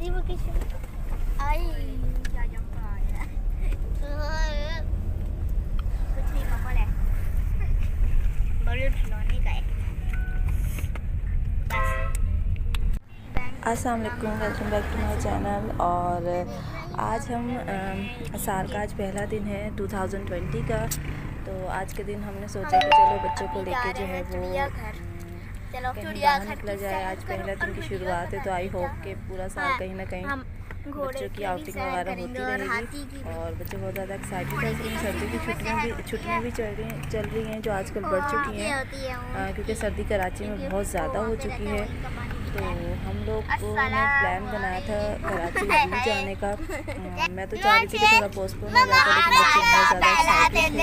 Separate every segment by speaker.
Speaker 1: सर्दी vacation I क्या जम आया कुछ नहीं पापा ले बड़े खिलौने का है बस।
Speaker 2: अस्सलाम वालेकुम, welcome back to my channel. और आज हम साल का आज पहला दिन है 2020 का। तो आज के दिन हमने सोचा कि चलो बच्चों को लेके जो है वो कहीं बाहर निकला जाए। आज पहला दिन की शुरुआत है, तो आई होप कि पूरा साल कहीं ना कहीं बच्चों की आउटिंग वगैरह होती रहेगी। और बच्चे बहुत ज़्यादा एक्साइटेड है। इसलिए सर्दी की छुट्टियाँ भी चल रही हैं जो आजकल बढ़ चुकी हैं, क्योंकि सर्दी कराची में बहुत ज़्यादा हो चुकी है। तो हम लोग को ने प्लान बनाया था कराची जू जाने का। मैं तो चाह रही थी कि थोड़ा पोस्टपोन हो जाता, लेकिन बच्चे बहुत ज़्यादा एक्साइटेड थे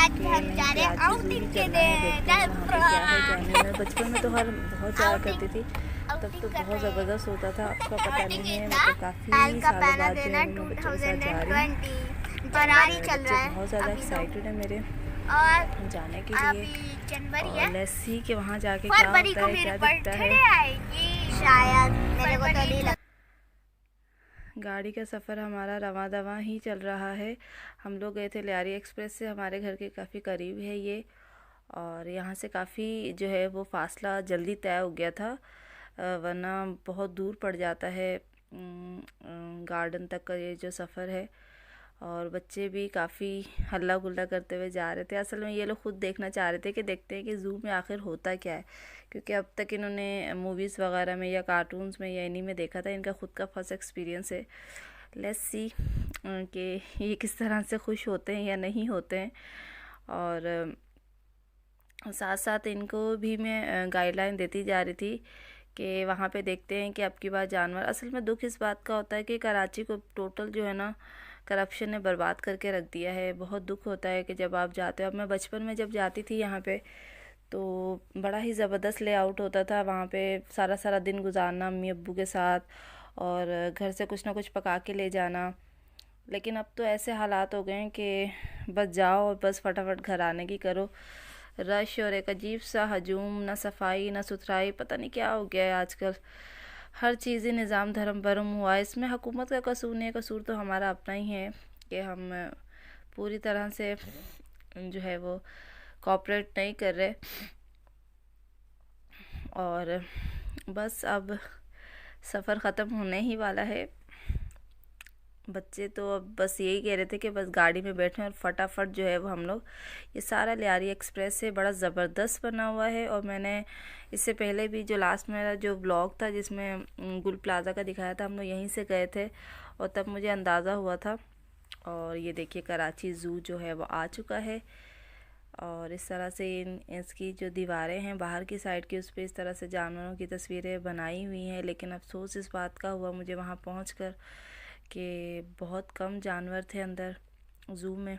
Speaker 2: कि कराची जू ही चलना है, देखते हैं वहाँ पे क्या है जाने में। बचपन में तो हर बहुत जाया करती थी, तब तो बहुत ज़बरदस्त होता था। आपका पता नहीं है, मतलब काफ़ी सालों बाद जो है मैं बच्चों के साथ जा रही हूँ। बहुत ज़्यादा एक्साइटेड है मेरे
Speaker 1: और
Speaker 2: जाने के लिए।
Speaker 1: जनवरी
Speaker 2: और लेट्स सी कि वहाँ जाके क्या होता है, क्या दिखता है।
Speaker 1: शायद मेरे को तो नहीं लगता।
Speaker 2: गाड़ी का सफ़र हमारा रवां दवां ही चल रहा है। हम लोग गए थे लियारी एक्सप्रेस से, हमारे घर के काफ़ी करीब है ये। और यहाँ से काफ़ी जो है वो फासला जल्दी तय हो गया था, वरना बहुत दूर पड़ जाता है गार्डन तक का ये जो सफ़र है। और बच्चे भी काफ़ी हल्ला गुल्ला करते हुए जा रहे थे। असल में ये लोग खुद देखना चाह रहे थे कि देखते हैं कि ज़ू में आखिर होता क्या है, क्योंकि अब तक इन्होंने मूवीज़ वगैरह में या कार्टून्स में या इन्हीं में देखा था। इनका खुद का फर्स्ट एक्सपीरियंस है। लेट्स सी कि ये किस तरह से खुश होते हैं या नहीं होते हैं। और साथ साथ इनको भी मैं गाइडलाइन देती जा रही थी कि वहाँ पे देखते हैं कि अब की बार जानवर। असल में दुख इस बात का होता है कि कराची को टोटल जो है ना करप्शन ने बर्बाद करके रख दिया है। बहुत दुख होता है कि जब आप जाते हो। अब मैं बचपन में जब जाती थी यहाँ पे, तो बड़ा ही ज़बरदस्त लेआउट होता था वहाँ पे। सारा सारा दिन गुजारना अम्मी अब्बू के साथ, और घर से कुछ ना कुछ पका के ले जाना। लेकिन अब तो ऐसे हालात हो गए हैं कि बस जाओ और बस फटाफट घर आने की करो। रश और एक अजीब सा हजूम, ना सफाई ना सुथराई, पता नहीं क्या हो गया है आजकल। हर चीज़ ही निज़ाम धर्म भरम हुआ है। इसमें हुकूमत का कसूर नहीं है, कसूर तो हमारा अपना ही है कि हम पूरी तरह से जो है वो कोऑपरेट नहीं कर रहे। और बस अब सफ़र ख़त्म होने ही वाला है। बच्चे तो अब बस यही कह रहे थे कि बस गाड़ी में बैठें और फटाफट जो है वो हम लोग, ये सारा लियारी एक्सप्रेस से बड़ा ज़बरदस्त बना हुआ है। और मैंने इससे पहले भी जो लास्ट मेरा जो ब्लॉग था जिसमें गुल प्लाज़ा का दिखाया था, हम लोग यहीं से गए थे और तब मुझे अंदाज़ा हुआ था। और ये देखिए कराची ज़ू जो है वो आ चुका है। और इस तरह से इसकी जो दीवारें हैं बाहर की साइड की, उस पर इस तरह से जानवरों की तस्वीरें बनाई हुई हैं। लेकिन अफसोस इस बात का हुआ मुझे वहाँ पहुँचकर कि बहुत कम जानवर थे अंदर ज़ू में।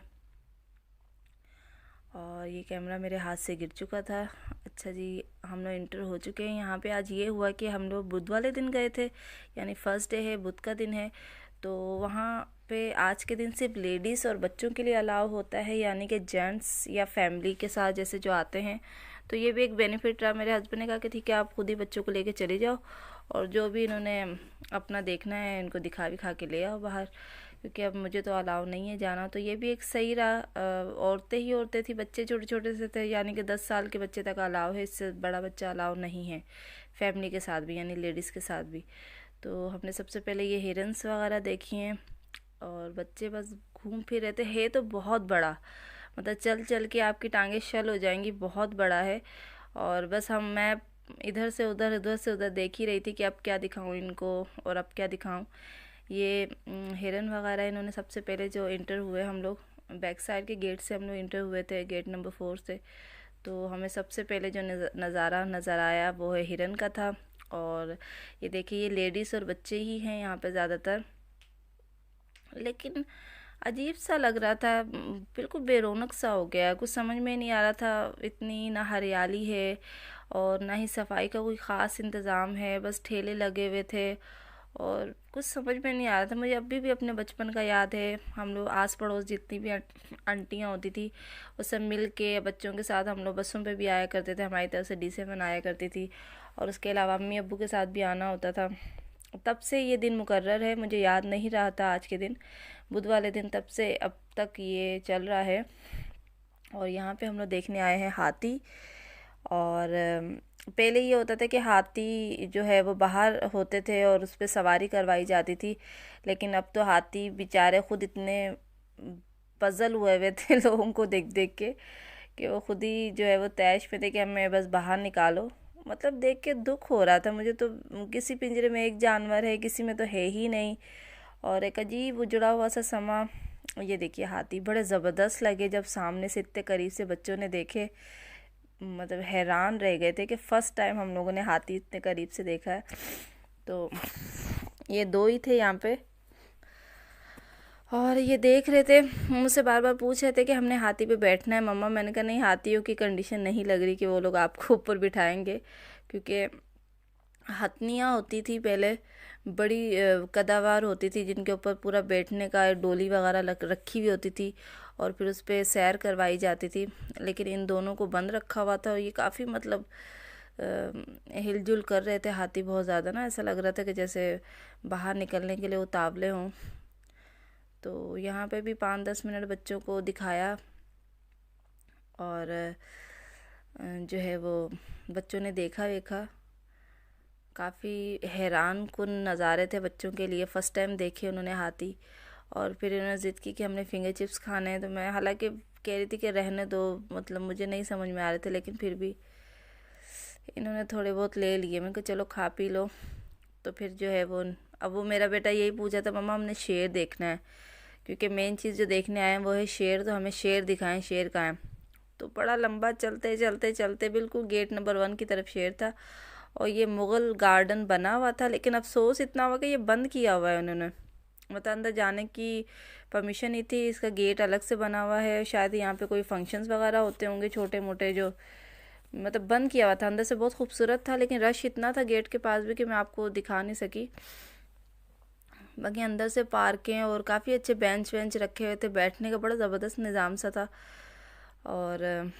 Speaker 2: और ये कैमरा मेरे हाथ से गिर चुका था। अच्छा जी, हम लोग इंटर हो चुके हैं यहाँ पे। आज ये हुआ कि हम लोग बुध वाले दिन गए थे, यानी फर्स्ट डे है, बुध का दिन है। तो वहाँ पे आज के दिन सिर्फ लेडीज़ और बच्चों के लिए अलाउ होता है, यानी कि जेंट्स या फैमिली के साथ जैसे जो आते हैं। तो ये भी एक बेनिफिट रहा। मेरे हस्बैंड ने कहा कि ठीक है, आप खुद ही बच्चों को लेके चले जाओ और जो भी इन्होंने अपना देखना है इनको दिखा भी खा के ले आओ बाहर, क्योंकि अब मुझे तो अलाउ नहीं है जाना। तो ये भी एक सही रहा। औरतें ही औरतें थी, बच्चे छोटे छोटे से थे, यानी कि 10 साल के बच्चे तक अलाउ है, इससे बड़ा बच्चा अलाउ नहीं है फैमिली के साथ भी, यानी लेडीज़ के साथ भी। तो हमने सबसे पहले ये हिरन्स वगैरह देखी हैं और बच्चे बस घूम फिर रहे थे। है तो बहुत बड़ा, मतलब चल चल के आपकी टांगें शल हो जाएंगी, बहुत बड़ा है। और बस मैं इधर से उधर देख ही रही थी कि अब क्या दिखाऊं इनको और अब क्या दिखाऊं। ये हिरन वगैरह इन्होंने सबसे पहले जो इंटर हुए, हम लोग बैक साइड के गेट से हम लोग इंटर हुए थे, गेट नंबर 4 से। तो हमें सबसे पहले जो नज़ारा नज़र आया वो है हिरन का था। और ये देखिए, ये लेडीज़ और बच्चे ही हैं यहाँ पे ज़्यादातर, लेकिन अजीब सा लग रहा था, बिल्कुल बेरौनक सा हो गया। कुछ समझ में नहीं आ रहा था, इतनी ना हरियाली है और ना ही सफाई का कोई ख़ास इंतज़ाम है, बस ठेले लगे हुए थे और कुछ समझ में नहीं आ रहा था। मुझे अभी भी अपने बचपन का याद है, हम लोग आस पड़ोस जितनी भी आंटियाँ होती थी वो सब मिल के बच्चों के साथ हम लोग बसों पे भी आया करते थे, हमारी तरफ से D7 आया करती थी, और उसके अलावा अम्मी अब्बू के साथ भी आना होता था। तब से ये दिन मुकर्रर है, मुझे याद नहीं रहा था आज के दिन, बुध वाले दिन, तब से अब तक ये चल रहा है। और यहाँ पे हम लोग देखने आए हैं हाथी। और पहले ये होता था कि हाथी जो है वो बाहर होते थे और उस पर सवारी करवाई जाती थी, लेकिन अब तो हाथी बेचारे खुद इतने पजल हुए थे लोगों को देख देख के कि वो खुद ही जो है वो तैश पे थे कि हमें बस बाहर निकालो। मतलब देख के दुख हो रहा था मुझे तो, किसी पिंजरे में एक जानवर है, किसी में तो है ही नहीं, और एक अजीब उजड़ा हुआ सा समा। ये देखिए हाथी बड़े ज़बरदस्त लगे जब सामने से इतने करीब से बच्चों ने देखे, मतलब हैरान रह गए थे कि फ़र्स्ट टाइम हम लोगों ने हाथी इतने करीब से देखा है। तो ये दो ही थे यहाँ पे, और ये देख रहे थे, मुझसे बार बार पूछ रहे थे कि हमने हाथी पे बैठना है मम्मा। मैंने कहा नहीं, हाथियों की कंडीशन नहीं लग रही कि वो लोग आपको ऊपर बिठाएंगे, क्योंकि हथनियाँ होती थी पहले, बड़ी कदावर होती थी, जिनके ऊपर पूरा बैठने का डोली वगैरह रखी हुई होती थी और फिर उस पर सैर करवाई जाती थी। लेकिन इन दोनों को बंद रखा हुआ था और ये काफ़ी मतलब हिलजुल कर रहे थे हाथी बहुत ज़्यादा ना, ऐसा लग रहा था कि जैसे बाहर निकलने के लिए उतावले हों। तो यहाँ पे भी 5-10 मिनट बच्चों को दिखाया और जो है वो बच्चों ने देखा वेखा। काफ़ी हैरान कुन नज़ारे थे बच्चों के लिए, फ़र्स्ट टाइम देखे उन्होंने हाथी। और फिर उन्होंने ज़िद की कि हमने फिंगर चिप्स खाने हैं, तो मैं हालांकि कह रही थी कि रहने दो, मतलब मुझे नहीं समझ में आ रहे थे, लेकिन फिर भी इन्होंने थोड़े बहुत ले लिए। मैंने कहा चलो खा पी लो। तो फिर जो है वो, अब वो मेरा बेटा यही पूछा था मम्मा हमने शेर देखना है, क्योंकि मेन चीज़ जो देखने आए हैं वो है शेर, तो हमें शेर दिखाएं, शेर कहाँ है। तो बड़ा लंबा चलते चलते चलते बिल्कुल गेट नंबर 1 की तरफ शेर था, और ये मुग़ल गार्डन बना हुआ था, लेकिन अफसोस इतना हुआ कि ये बंद किया हुआ है उन्होंने, मतलब अंदर जाने की परमिशन नहीं थी, इसका गेट अलग से बना हुआ है। शायद यहाँ पे कोई फंक्शंस वगैरह होते होंगे छोटे मोटे, जो मतलब बंद किया हुआ था। अंदर से बहुत खूबसूरत था, लेकिन रश इतना था गेट के पास भी कि मैं आपको दिखा नहीं सकी। बाकी अंदर से पार्कें और काफ़ी अच्छे बेंच वेंच रखे हुए थे, बैठने का बड़ा ज़बरदस्त निज़ाम सा था। और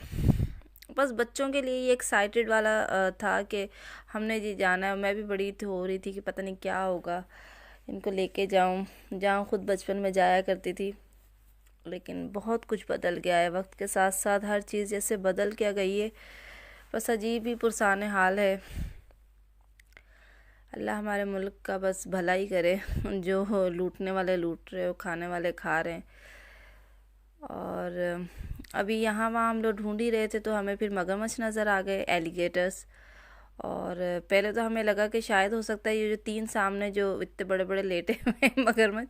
Speaker 2: बस बच्चों के लिए ये एक्साइटेड वाला था कि हमने जी जाना है। मैं भी बड़ी हो रही थी कि पता नहीं क्या होगा, इनको लेके जाऊं, जहाँ खुद बचपन में जाया करती थी। लेकिन बहुत कुछ बदल गया है, वक्त के साथ साथ हर चीज़ जैसे बदल क्या गई है, बस अजीब ही पुरसाने हाल है। अल्लाह हमारे मुल्क का बस भला ही करे, जो लूटने वाले लूट रहे हो, खाने वाले खा रहे हैं। और अभी यहाँ वहाँ हम लोग ढूंढ ही रहे थे, तो हमें फिर मगरमच्छ नज़र आ गए, एलिगेटर्स। और पहले तो हमें लगा कि शायद हो सकता है ये जो 3 सामने जो इतने बड़े बड़े लेटे हुए हैं मगरमच्छ,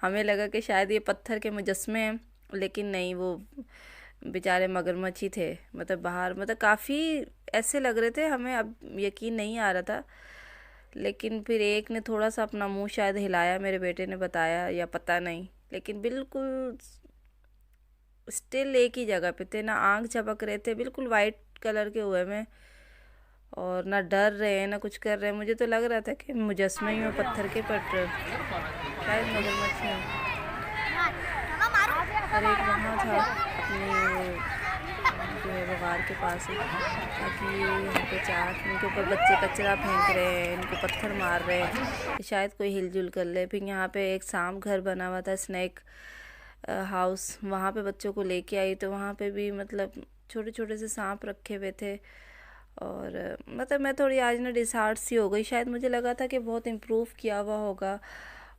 Speaker 2: हमें लगा कि शायद ये पत्थर के मुजस्मे हैं, लेकिन नहीं, वो बेचारे मगरमच्छ ही थे। मतलब बाहर, मतलब काफ़ी ऐसे लग रहे थे, हमें अब यकीन नहीं आ रहा था। लेकिन फिर एक ने थोड़ा सा अपना मुंह शायद हिलाया, मेरे बेटे ने बताया, या पता नहीं, लेकिन बिल्कुल स्टिल एक ही जगह पे थे, ना आँख झपक रहे थे, बिल्कुल वाइट कलर के हुए में, और ना डर रहे हैं ना कुछ कर रहे हैं। मुझे तो लग रहा था कि मुजस्मे ही में पत्थर के, पर शायद मगरमच्छ हैं। और एक वहाँ था अपनी जो है वो गार के पास है, ताकि ये यहाँ पे चाट, इनके ऊपर बच्चे कचरा फेंक रहे हैं, इनको पत्थर मार रहे हैं, शायद कोई हिलजुल कर ले। फिर यहाँ पे एक सांप घर बना हुआ था, स्नैक हाउस, वहाँ पे बच्चों को लेके आई, तो वहाँ पे भी मतलब छोटे छोटे से सांप रखे हुए थे। और मतलब मैं थोड़ी आज ना डिसहार्ट सी हो गई, शायद मुझे लगा था कि बहुत इम्प्रूव किया हुआ होगा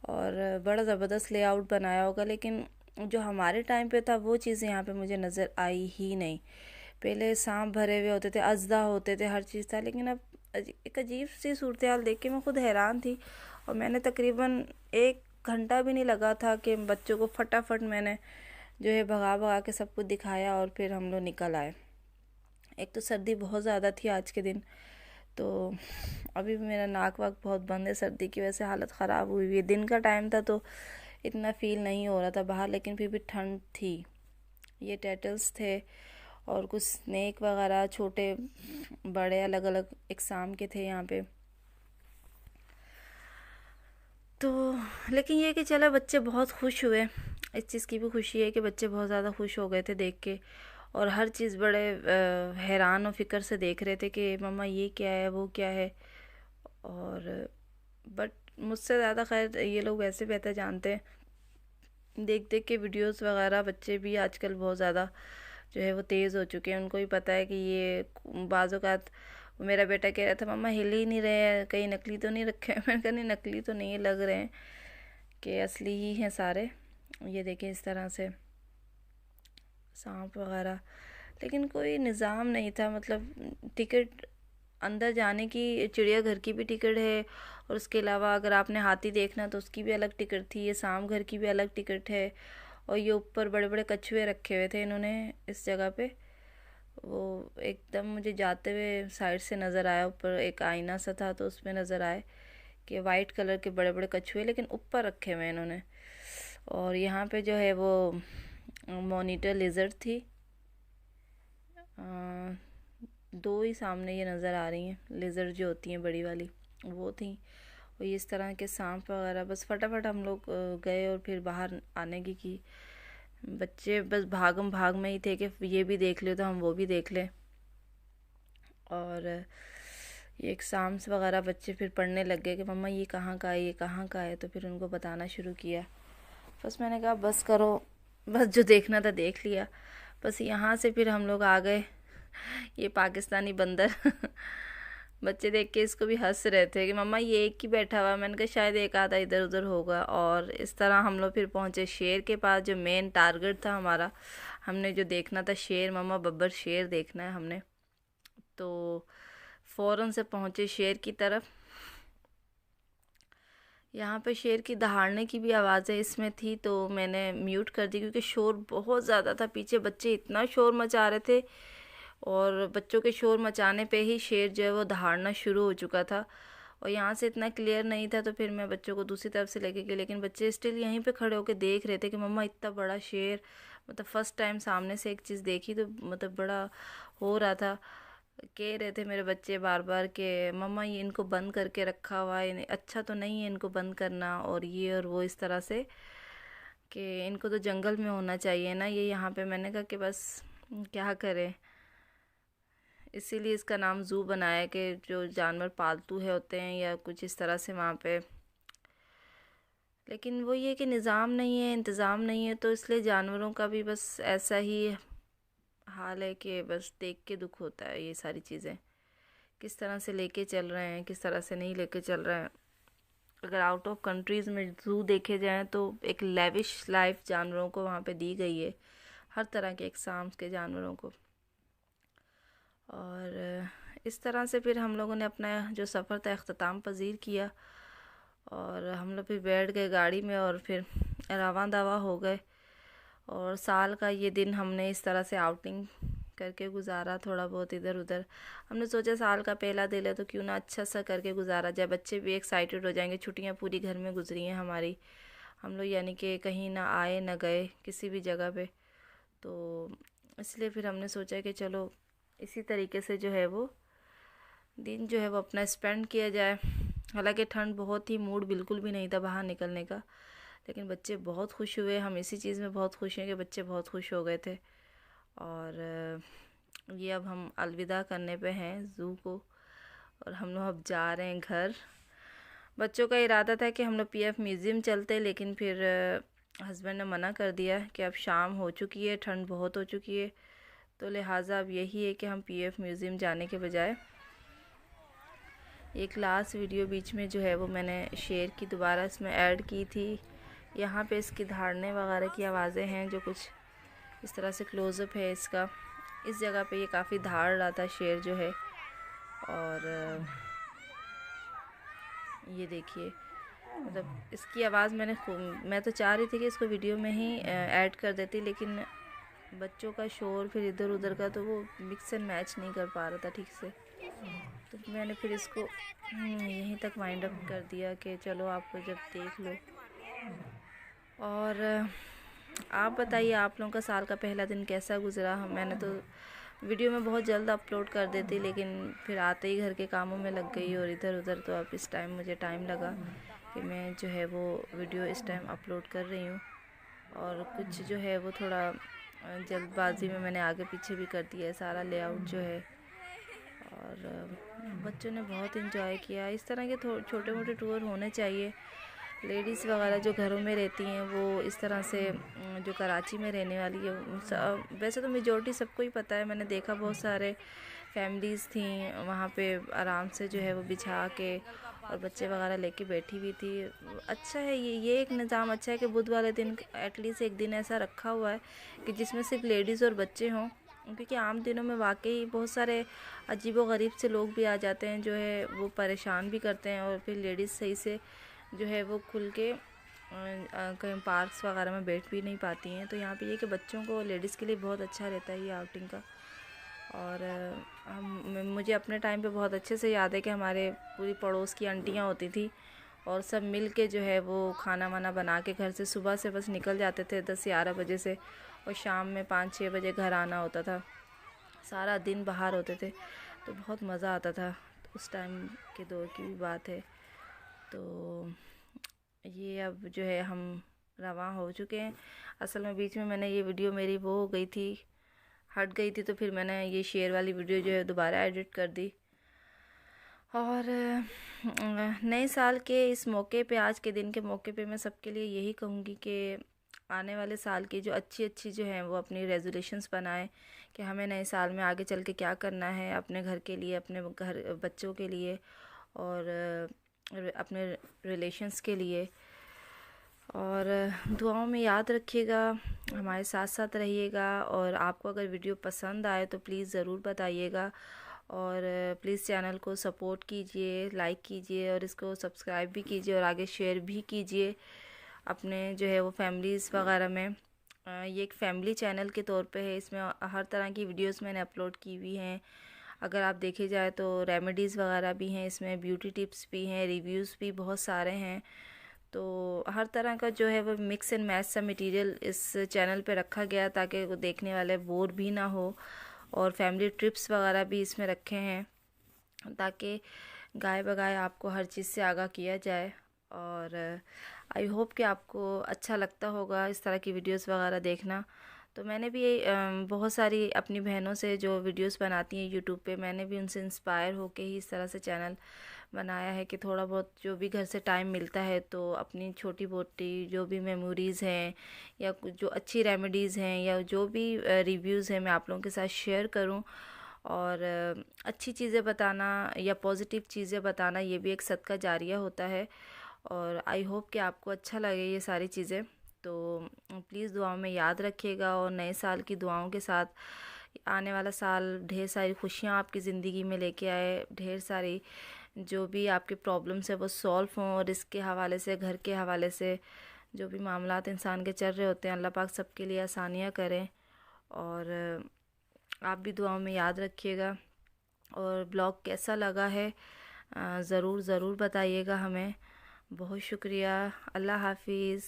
Speaker 2: और बड़ा ज़बरदस्त लेआउट बनाया होगा, लेकिन जो हमारे टाइम पे था वो चीज़ें यहाँ पे मुझे नज़र आई ही नहीं। पहले सांप भरे हुए होते थे, अजदा होते थे, हर चीज़ था, लेकिन अब एक अजीब सी सूरत हाल देख के मैं खुद हैरान थी। और मैंने तकरीबन 1 घंटा भी नहीं लगा था कि बच्चों को फटाफट मैंने जो है भगा भगा के सब कुछ दिखाया और फिर हम लोग निकल आए। एक तो सर्दी बहुत ज़्यादा थी आज के दिन, तो अभी भी मेरा नाक वाक बहुत बंद है, सर्दी की वजह से हालत ख़राब हुई हुई है। दिन का टाइम था तो इतना फील नहीं हो रहा था बाहर, लेकिन फिर भी ठंड थी। ये टर्टल्स थे और कुछ स्नेक वगैरह छोटे बड़े अलग अलग इकसाम के थे यहाँ पे। तो लेकिन ये कि चला बच्चे बहुत खुश हुए, इस चीज़ की भी खुशी है कि बच्चे बहुत ज़्यादा खुश हो गए थे देख के, और हर चीज़ बड़े हैरान और फिक्र से देख रहे थे कि मम्मा ये क्या है, वो क्या है। और बट मुझसे ज़्यादा खैर ये लोग वैसे बेहतर जानते हैं। देख देख के वीडियोस वगैरह बच्चे भी आजकल बहुत ज़्यादा जो है वो तेज़ हो चुके हैं। उनको भी पता है कि ये बाज़ औक़ात मेरा बेटा कह रहा था मम्मा हिल ही नहीं रहे हैं, कहीं नकली तो नहीं रखे हैं। मैंने कहा नहीं नकली तो नहीं लग रहे हैं, कि असली ही हैं सारे। ये देखें इस तरह से सांप वगैरह, लेकिन कोई निज़ाम नहीं था। मतलब टिकट अंदर जाने की चिड़ियाघर की भी टिकट है, और उसके अलावा अगर आपने हाथी देखना तो उसकी भी अलग टिकट थी। ये सांप घर की भी अलग टिकट है। और ये ऊपर बड़े बड़े कछुए रखे हुए थे इन्होंने इस जगह पे। वो एकदम मुझे जाते हुए साइड से नज़र आया, ऊपर एक आईना सा था तो उसमें नज़र आए कि वाइट कलर के बड़े बड़े कछुए, लेकिन ऊपर रखे हुए इन्होंने। और यहाँ पे जो है वो मॉनिटर लेज़र थी, दो ही सामने ये नज़र आ रही हैं लेज़र जो होती हैं बड़ी वाली, वो थी। और इस तरह के सांप वगैरह, बस फटाफट हम लोग गए और फिर बाहर आने की बच्चे बस भागम भाग में ही थे कि ये भी देख ले तो हम वो भी देख लें। और ये एग्ज़ाम्स वगैरह बच्चे फिर पढ़ने लग गए कि मम्मा ये कहाँ का है, ये कहाँ का है। तो फिर उनको बताना शुरू किया। बस मैंने कहा बस करो, बस जो देखना था देख लिया। बस यहाँ से फिर हम लोग आ गए, ये पाकिस्तानी बंदर बच्चे देख के इसको भी हंस रहे थे कि मम्मा ये एक ही बैठा हुआ। मैंने कहा शायद एक आधा इधर उधर होगा। और इस तरह हम लोग फिर पहुँचे शेर के पास, जो मेन टारगेट था हमारा। हमने जो देखना था शेर, मम्मा बब्बर शेर देखना है हमने। तो फ़ौरन से पहुँचे शेर की तरफ। यहाँ पे शेर की दहाड़ने की भी आवाज़ें इसमें थी, तो मैंने म्यूट कर दी क्योंकि शोर बहुत ज़्यादा था। पीछे बच्चे इतना शोर मचा रहे थे, और बच्चों के शोर मचाने पे ही शेर जो है वो दहाड़ना शुरू हो चुका था। और यहाँ से इतना क्लियर नहीं था, तो फिर मैं बच्चों को दूसरी तरफ से लेके गई, लेकिन बच्चे स्टिल यहीं पे खड़े होकर देख रहे थे कि मम्मा इतना बड़ा शेर, मतलब फ़र्स्ट टाइम सामने से एक चीज़ देखी तो मतलब बड़ा हो रहा था। कह रहे थे मेरे बच्चे बार बार कि मम्मा ये इनको बंद करके रखा हुआ है, अच्छा तो नहीं है इनको बंद करना, और ये और वो इस तरह से कि इनको तो जंगल में होना चाहिए ना ये यहाँ पे। मैंने कहा कि बस क्या करें, इसीलिए इसका नाम ज़ू बनाया कि जो जानवर पालतू है होते हैं या कुछ इस तरह से वहाँ पे। लेकिन वो ये कि निज़ाम नहीं है, इंतज़ाम नहीं है, तो इसलिए जानवरों का भी बस ऐसा ही हाल है कि बस देख के दुख होता है। ये सारी चीज़ें किस तरह से लेके चल रहे हैं, किस तरह से नहीं लेके चल रहे हैं। अगर आउट ऑफ कंट्रीज़ में ज़ू देखे जाएँ तो एक लेविश लाइफ जानवरों को वहाँ पे दी गई है, हर तरह के एग्ज़ाम्स के जानवरों को। और इस तरह से फिर हम लोगों ने अपना जो सफ़र था अख्ताम पज़ीर किया, और हम लोग फिर बैठ गए गाड़ी में और फिर रवां दवा हो गए। और साल का ये दिन हमने इस तरह से आउटिंग करके गुजारा, थोड़ा बहुत इधर उधर। हमने सोचा साल का पहला दिन है तो क्यों ना अच्छा सा करके गुजारा जाए, बच्चे भी एक्साइटेड हो जाएंगे। छुट्टियां पूरी घर में गुजरी हैं हमारी, हम लोग यानी कि कहीं ना आए ना गए किसी भी जगह पे। तो इसलिए फिर हमने सोचा कि चलो इसी तरीके से जो है वो दिन जो है वो अपना स्पेंड किया जाए। हालांकि ठंड बहुत ही, मूड बिल्कुल भी नहीं था बाहर निकलने का, लेकिन बच्चे बहुत खुश हुए। हम इसी चीज़ में बहुत खुश हैं कि बच्चे बहुत खुश हो गए थे। और ये अब हम अलविदा करने पे हैं ज़ू को, और हम लोग अब जा रहे हैं घर। बच्चों का इरादा था कि हम लोग पीएफ म्यूज़ियम चलते, लेकिन फिर हस्बैंड ने मना कर दिया कि अब शाम हो चुकी है, ठंड बहुत हो चुकी है, तो लिहाजा अब यही है कि हम पीएफ म्यूज़ियम जाने के बजाय एक लास्ट वीडियो बीच में जो है वो मैंने शेर की दोबारा इसमें ऐड की थी। यहाँ पे इसकी धाड़ने वगैरह की आवाज़ें हैं जो कुछ इस तरह से क्लोज़अप है इसका। इस जगह पे ये काफ़ी धाड़ रहा था शेर जो है। और ये देखिए, मतलब इसकी आवाज़ मैं तो चाह रही थी कि इसको वीडियो में ही ऐड कर देती, लेकिन बच्चों का शोर फिर इधर उधर का, तो वो मिक्स एंड मैच नहीं कर पा रहा था ठीक से। तो मैंने फिर इसको यहीं तक वाइंड अप कर दिया कि चलो आप जब देख लो। और आप बताइए आप लोगों का साल का पहला दिन कैसा गुजरा। मैंने तो वीडियो में बहुत जल्द अपलोड कर देती, लेकिन फिर आते ही घर के कामों में लग गई और इधर उधर, तो अब इस टाइम मुझे टाइम लगा कि मैं जो है वो वीडियो इस टाइम अपलोड कर रही हूँ। और कुछ जो है वो थोड़ा जल्दबाजी में मैंने आगे पीछे भी कर दिया है सारा लेआउट जो है। और बच्चों ने बहुत इन्जॉय किया। इस तरह के छोटे मोटे टूर होने चाहिए। लेडीज़ वगैरह जो घरों में रहती हैं वो इस तरह से, जो कराची में रहने वाली है, वैसे तो मेजॉरिटी सबको ही पता है, मैंने देखा बहुत सारे फैमिलीज़ थी वहाँ पे आराम से जो है वो बिछा के और बच्चे वगैरह लेके बैठी हुई थी। अच्छा है ये एक निज़ाम अच्छा है कि बुध वाले दिन एटलीस्ट एक दिन ऐसा रखा हुआ है कि जिसमें सिर्फ लेडीज़ और बच्चे हों, क्योंकि आम दिनों में वाकई बहुत सारे अजीबो-गरीब से लोग भी आ जाते हैं, जो है वो परेशान भी करते हैं और फिर लेडीज़ सही से जो है वो खुल के कहीं पार्क्स वगैरह में बैठ भी नहीं पाती हैं। तो यहाँ पे ये कि बच्चों को, लेडीज़ के लिए बहुत अच्छा रहता है ये आउटिंग का। और मुझे अपने टाइम पे बहुत अच्छे से याद है कि हमारे पूरी पड़ोस की आंटियाँ होती थी और सब मिल के जो है वो खाना वाना बना के घर से सुबह से बस निकल जाते थे 10-11 बजे से, और शाम में 5-6 बजे घर आना होता था। सारा दिन बाहर होते थे, तो बहुत मज़ा आता था। उस टाइम के दौर की भी बात है। तो ये अब जो है हम रवाना हो चुके हैं। असल में बीच में मैंने ये वीडियो मेरी वो हो गई थी, हट गई थी, तो फिर मैंने ये शेयर वाली वीडियो जो है दोबारा एडिट कर दी। और नए साल के इस मौके पे, आज के दिन के मौके पे मैं सबके लिए यही कहूँगी कि आने वाले साल की जो अच्छी जो हैं वो अपनी रेजोल्यूशंस बनाएं कि हमें नए साल में आगे चल के क्या करना है अपने घर के लिए, अपने घर बच्चों के लिए और अपने रिलेशंस के लिए। और दुआओं में याद रखिएगा, हमारे साथ साथ रहिएगा। और आपको अगर वीडियो पसंद आए तो प्लीज़ ज़रूर बताइएगा, और प्लीज़ चैनल को सपोर्ट कीजिए, लाइक कीजिए और इसको सब्सक्राइब भी कीजिए और आगे शेयर भी कीजिए अपने जो है वो फैमिलीज़ वगैरह में। ये एक फैमिली चैनल के तौर पे है, इसमें हर तरह की वीडियोस मैंने अपलोड की हुई हैं। अगर आप देखे जाए तो रेमेडीज़ वगैरह भी हैं इसमें, ब्यूटी टिप्स भी हैं, रिव्यूज़ भी बहुत सारे हैं। तो हर तरह का जो है वो मिक्स एंड मैच सा मटेरियल इस चैनल पे रखा गया ताकि वो देखने वाले बोर भी ना हो। और फैमिली ट्रिप्स वगैरह भी इसमें रखे हैं ताकि गाय बगाए आपको हर चीज़ से आगाह किया जाए। और आई होप कि आपको अच्छा लगता होगा इस तरह की वीडियोस वगैरह देखना। तो मैंने भी बहुत सारी अपनी बहनों से जो वीडियोस बनाती हैं यूट्यूब पे, मैंने भी उनसे इंस्पायर होके ही इस तरह से चैनल बनाया है कि थोड़ा बहुत जो भी घर से टाइम मिलता है तो अपनी छोटी मोटी जो भी मेमोरीज़ हैं या कुछ जो अच्छी रेमेडीज़ हैं या जो भी रिव्यूज़ हैं मैं आप लोगों के साथ शेयर करूं। और अच्छी चीज़ें बताना या पॉजिटिव चीज़ें बताना ये भी एक सदका जारिया होता है। और आई होप कि आपको अच्छा लगे ये सारी चीज़ें। तो प्लीज़ दुआओं में याद रखिएगा और नए साल की दुआओं के साथ आने वाला साल ढेर सारी खुशियाँ आपकी ज़िंदगी में लेके आए, ढेर सारी जो भी आपके प्रॉब्लम्स है वो सॉल्व हों, और इसके हवाले से, घर के हवाले से जो भी मामलात इंसान के चल रहे होते हैं, अल्लाह पाक सबके लिए आसानियाँ करें। और आप भी दुआओं में याद रखिएगा। और ब्लॉग कैसा लगा है ज़रूर बताइएगा हमें। बहुत शुक्रिया। अल्लाह हाफिज़।